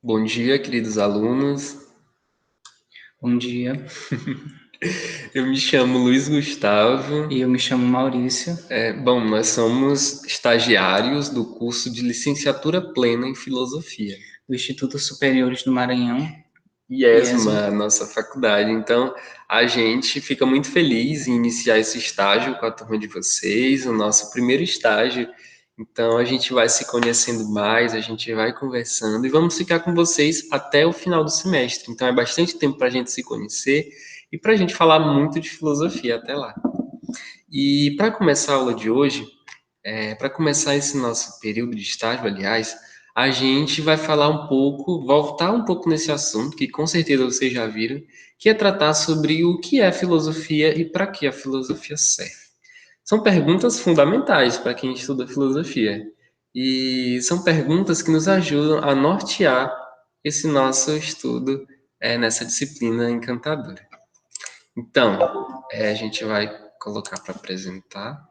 Bom dia, queridos alunos. Bom dia, Eu me chamo Luiz Gustavo. eu me chamo Maurício, Nós somos estagiários do curso de licenciatura plena em filosofia. do Instituto Superiores do Maranhão, IESMA. IESMA, nossa faculdade. Então, a gente fica muito feliz em iniciar esse estágio com a turma de vocês, o nosso primeiro estágio. Então, a gente vai se conhecendo mais, a gente vai conversando e vamos ficar com vocês até o final do semestre. Então, é bastante tempo para a gente se conhecer e para a gente falar muito de filosofia até lá. E para começar a aula de hoje, para começar esse nosso período de estágio, aliás, a gente vai falar um pouco, voltar um pouco nesse assunto, que com certeza vocês já viram, que é tratar sobre o que é filosofia e para que a filosofia serve. São perguntas fundamentais para quem estuda filosofia. E são perguntas que nos ajudam a nortear esse nosso estudo nessa disciplina encantadora. Então, a gente vai colocar para apresentar.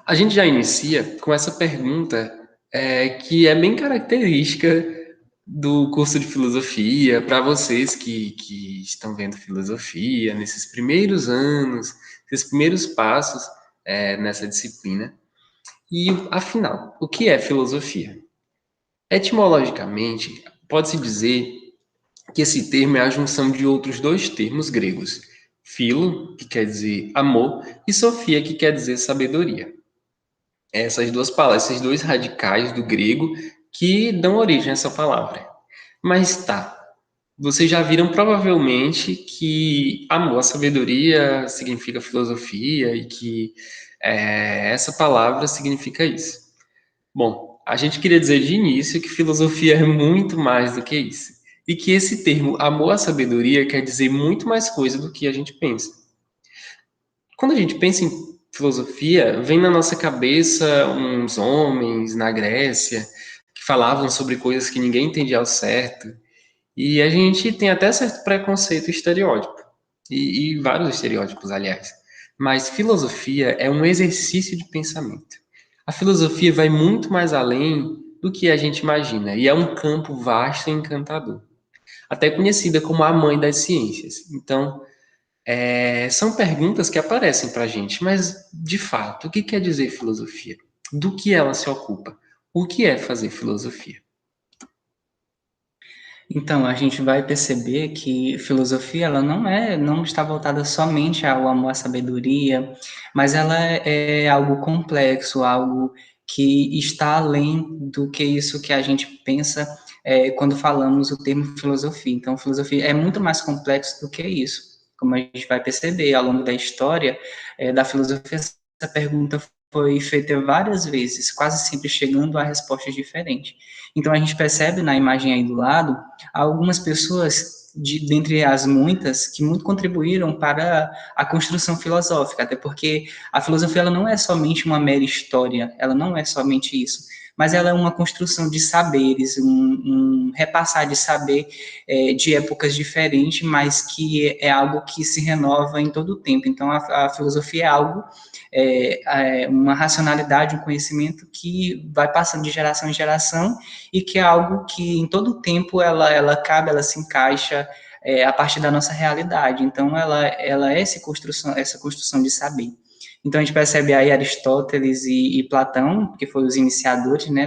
A gente já inicia com essa pergunta que é bem característica do curso de filosofia, para vocês que estão vendo filosofia nesses primeiros anos, esses primeiros passos nessa disciplina. E, afinal, o que é filosofia? Etimologicamente, pode-se dizer que esse termo é a junção de outros dois termos gregos, philo, que quer dizer amor, e sofia, que quer dizer sabedoria. Essas duas palavras, esses dois radicais do grego que dão origem a essa palavra. Mas tá, vocês já viram provavelmente que amor à sabedoria significa filosofia e que essa palavra significa isso. Bom, a gente queria dizer de início que filosofia é muito mais do que isso. E que esse termo amor à sabedoria quer dizer muito mais coisa do que a gente pensa. Quando a gente pensa em filosofia, vem na nossa cabeça uns homens na Grécia que falavam sobre coisas que ninguém entendia ao certo. E a gente tem até certo preconceito e estereótipo. E vários estereótipos, aliás. Mas filosofia é um exercício de pensamento. A filosofia vai muito mais além do que a gente imagina. E é um campo vasto e encantador. Até conhecida como a mãe das ciências. Então, são perguntas que aparecem para a gente, mas de fato, o que quer dizer filosofia? Do que ela se ocupa? O que é fazer filosofia? Então, a gente vai perceber que filosofia, ela não está voltada somente ao amor à sabedoria, mas ela é algo complexo, algo que está além do que isso que a gente pensa quando falamos o termo filosofia. Então, filosofia é muito mais complexo do que isso. Como a gente vai perceber ao longo da história da filosofia, essa pergunta foi feita várias vezes, quase sempre chegando a respostas diferentes. Então, a gente percebe na imagem aí do lado algumas pessoas dentre as muitas que muito contribuíram para a construção filosófica, até porque a filosofia ela não é somente uma mera história, ela não é somente isso, mas ela é uma construção de saberes, um repassar de saber de épocas diferentes, mas que é algo que se renova em todo o tempo. Então, a filosofia é algo uma racionalidade, um conhecimento que vai passando de geração em geração e que é algo que em todo o tempo ela cabe, ela se encaixa a partir da nossa realidade. Então, ela é essa construção de saber. Então, a gente percebe aí Aristóteles e Platão, que foram os iniciadores né,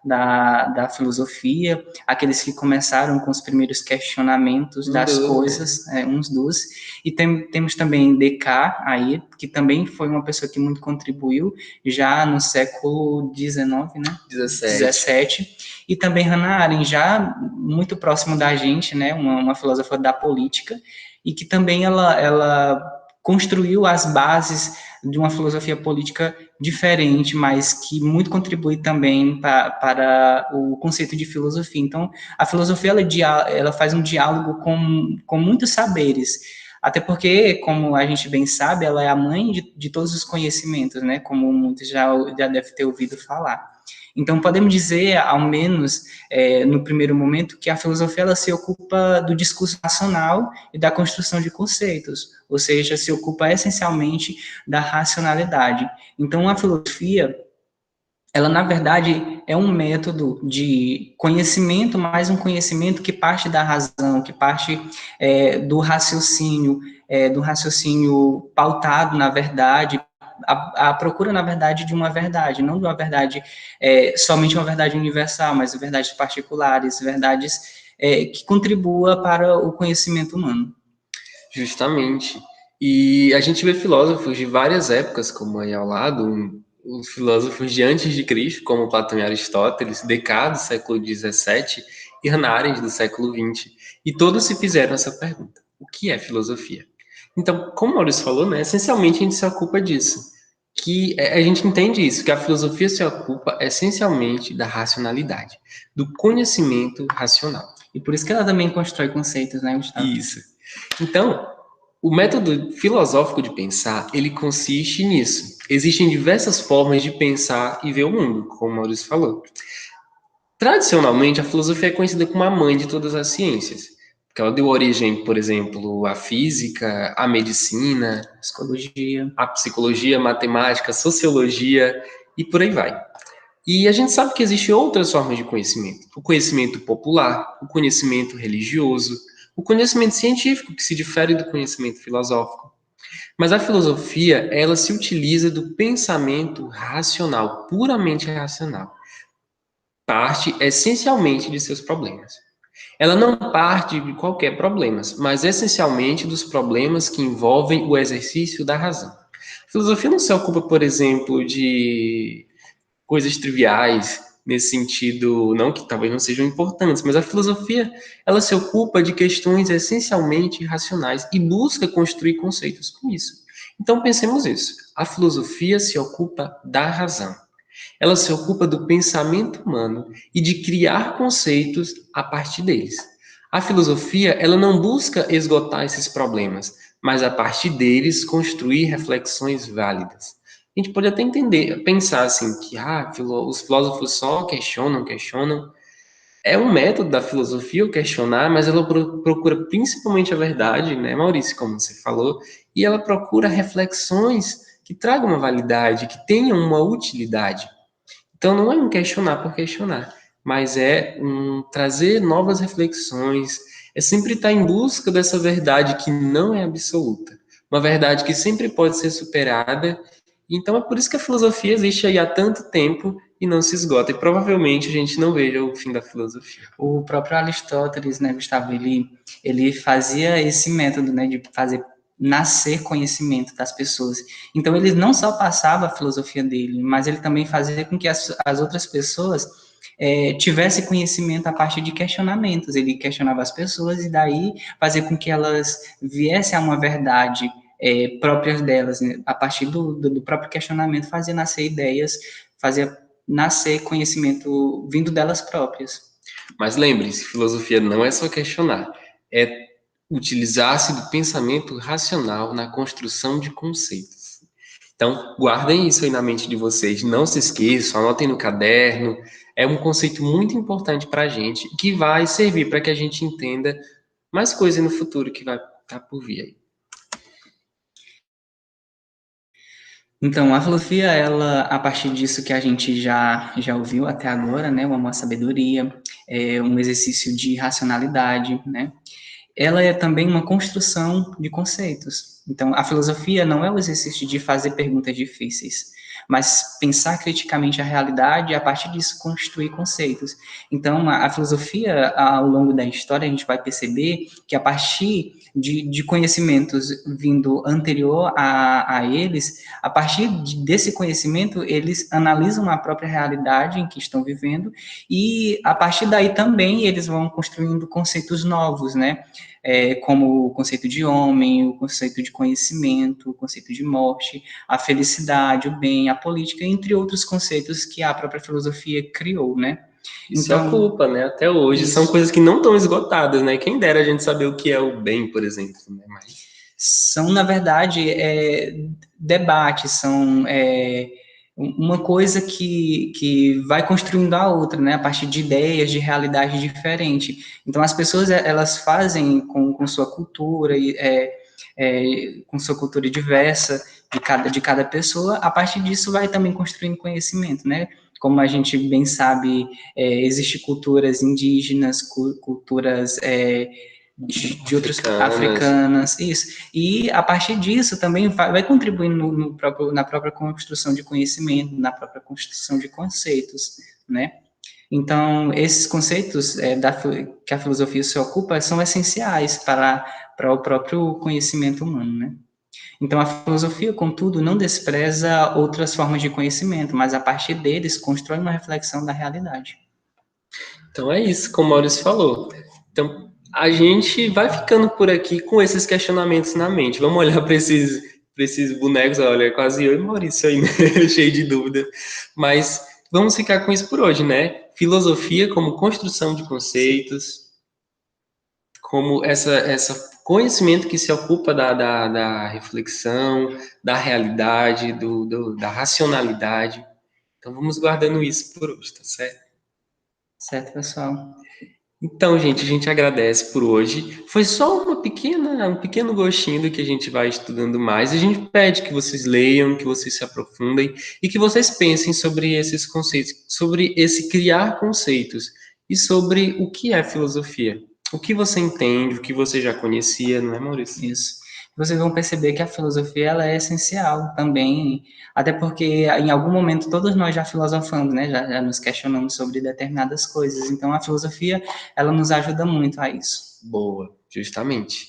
da filosofia, aqueles que começaram com os primeiros questionamentos Um das dos, né? coisas, uns dos. E temos também Descartes, aí, que também foi uma pessoa que muito contribuiu, já no século XIX, né? 17. 17, e também Hannah Arendt, já muito próximo da gente, né? Uma filósofa da política, e que também ela construiu as bases de uma filosofia política diferente, mas que muito contribui também para o conceito de filosofia. Então, a filosofia ela faz um diálogo com muitos saberes, até porque, como a gente bem sabe, ela é a mãe de todos os conhecimentos, né? Como muitos já devem ter ouvido falar. Então, podemos dizer, ao menos no primeiro momento, que a filosofia ela se ocupa do discurso racional e da construção de conceitos, ou seja, se ocupa essencialmente da racionalidade. Então, a filosofia ela, na verdade, é um método de conhecimento, mas um conhecimento que parte da razão, que parte do raciocínio pautado na verdade, a procura, na verdade, de uma verdade, não de uma verdade, somente uma verdade universal, mas verdades particulares, verdades que contribua para o conhecimento humano. Justamente. E a gente vê filósofos de várias épocas, como aí ao lado, os filósofos de antes de Cristo, como Platão e Aristóteles, Descartes, do século XVII, e Hannah Arendt, do século XX, e todos se fizeram essa pergunta: o que é filosofia? Então, como o Maurício falou, né, essencialmente a gente se ocupa disso, que a gente entende isso, que a filosofia se ocupa essencialmente da racionalidade, do conhecimento racional. E por isso que ela também constrói conceitos, né, Gustavo? Isso. Então, o método filosófico de pensar, ele consiste nisso. Existem diversas formas de pensar e ver o mundo, como o Maurício falou. Tradicionalmente, a filosofia é conhecida como a mãe de todas as ciências, porque ela deu origem, por exemplo, à física, à medicina, à psicologia, matemática, sociologia e por aí vai. E a gente sabe que existem outras formas de conhecimento. O conhecimento popular, o conhecimento religioso, o conhecimento científico, que se difere do conhecimento filosófico. Mas a filosofia, ela se utiliza do pensamento racional, puramente racional. Parte essencialmente de seus problemas. Ela não parte de qualquer problema, mas essencialmente dos problemas que envolvem o exercício da razão. A filosofia não se ocupa, por exemplo, de coisas triviais, nesse sentido, não que talvez não sejam importantes, mas a filosofia, ela se ocupa de questões essencialmente racionais e busca construir conceitos com isso. Então pensemos isso. A filosofia se ocupa da razão. Ela se ocupa do pensamento humano e de criar conceitos a partir deles. A filosofia, ela não busca esgotar esses problemas, mas a partir deles construir reflexões válidas. A gente pode até entender, pensar assim que os filósofos só questionam. É um método da filosofia o questionar, mas ela procura principalmente a verdade, né, Maurício, como você falou, e ela procura reflexões que tragam uma validade, que tenham uma utilidade. Então não é um questionar por questionar, mas é um trazer novas reflexões, é sempre estar em busca dessa verdade que não é absoluta, uma verdade que sempre pode ser superada. Então é por isso que a filosofia existe aí há tanto tempo e não se esgota, e provavelmente a gente não veja o fim da filosofia. O próprio Aristóteles, né, Gustavo, ele fazia esse método, né, de fazer nascer conhecimento das pessoas. Então, ele não só passava a filosofia dele, mas ele também fazia com que as outras pessoas tivessem conhecimento a partir de questionamentos. Ele questionava as pessoas e daí fazia com que elas viessem a uma verdade próprias delas, né? A partir do próprio questionamento, fazia nascer ideias, fazia nascer conhecimento vindo delas próprias. Mas lembre-se, filosofia não é só questionar, é utilizar-se do pensamento racional na construção de conceitos. Então, guardem isso aí na mente de vocês, não se esqueçam, anotem no caderno. É um conceito muito importante para a gente, que vai servir para que a gente entenda mais coisas no futuro que vai estar por vir aí. Então, a filosofia, ela, a partir disso que a gente já ouviu até agora, né, uma sabedoria, um exercício de racionalidade, né, ela é também uma construção de conceitos. Então, a filosofia não é o exercício de fazer perguntas difíceis, mas pensar criticamente a realidade e, a partir disso, construir conceitos. Então, a filosofia, ao longo da história, a gente vai perceber que, a partir de conhecimentos vindo anterior a eles, a partir desse conhecimento, eles analisam a própria realidade em que estão vivendo e, a partir daí, também, eles vão construindo conceitos novos, né? Como o conceito de homem, o conceito de conhecimento, o conceito de morte, a felicidade, o bem, a política, entre outros conceitos que a própria filosofia criou, né? E se ocupa, né? Até hoje. Isso. São coisas que não estão esgotadas, né? Quem dera a gente saber o que é o bem, por exemplo, né? Mas são, na verdade, debates, são uma coisa que vai construindo a outra, né, a partir de ideias, de realidade diferente. Então, as pessoas, elas fazem com sua cultura, com sua cultura diversa, de cada pessoa. A partir disso, vai também construindo conhecimento, né? Como a gente bem sabe, existem culturas indígenas, culturas de outras africanas, isso. E a partir disso também vai contribuindo na própria construção de conhecimento, na própria construção de conceitos, né? Então, esses conceitos que a filosofia se ocupa são essenciais para o próprio conhecimento humano, né? Então, a filosofia, contudo, não despreza outras formas de conhecimento, mas a partir deles constrói uma reflexão da realidade. Então é isso, como o Maurício falou. Então, a gente vai ficando por aqui com esses questionamentos na mente. Vamos olhar para esses bonecos, olha, quase eu e Maurício aí, né? Cheio de dúvida. Mas vamos ficar com isso por hoje, né? Filosofia como construção de conceitos, como essa conhecimento que se ocupa da reflexão, da realidade, da racionalidade. Então vamos guardando isso por hoje, tá certo? Certo, pessoal? Então, gente, a gente agradece por hoje. Foi só um pequeno gostinho do que a gente vai estudando mais. A gente pede que vocês leiam, que vocês se aprofundem e que vocês pensem sobre esses conceitos, sobre esse criar conceitos e sobre o que é filosofia. O que você entende, o que você já conhecia, não é, Maurício? Isso. Vocês vão perceber que a filosofia ela é essencial também, até porque em algum momento todos nós já filosofamos, né? Já nos questionamos sobre determinadas coisas. Então a filosofia ela nos ajuda muito a isso. Boa, justamente.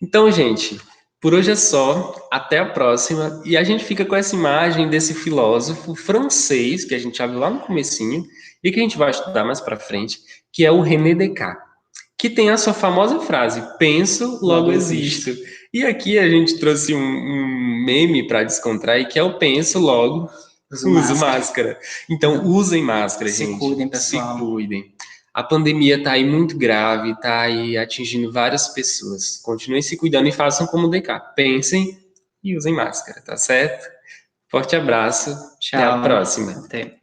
Então, gente, por hoje é só. Até a próxima. E a gente fica com essa imagem desse filósofo francês que a gente já viu lá no comecinho e que a gente vai estudar mais para frente, que é o René Descartes, que tem a sua famosa frase: penso, logo existo. E aqui a gente trouxe um meme para descontrair, que é o penso, logo uso máscara. Então, usem máscara, gente. Se cuidem, pessoal. Se cuidem. A pandemia está aí muito grave, está aí atingindo várias pessoas. Continuem se cuidando e façam como o Descartes. Pensem e usem máscara, tá certo? Forte abraço. Tchau. Até a próxima. Até.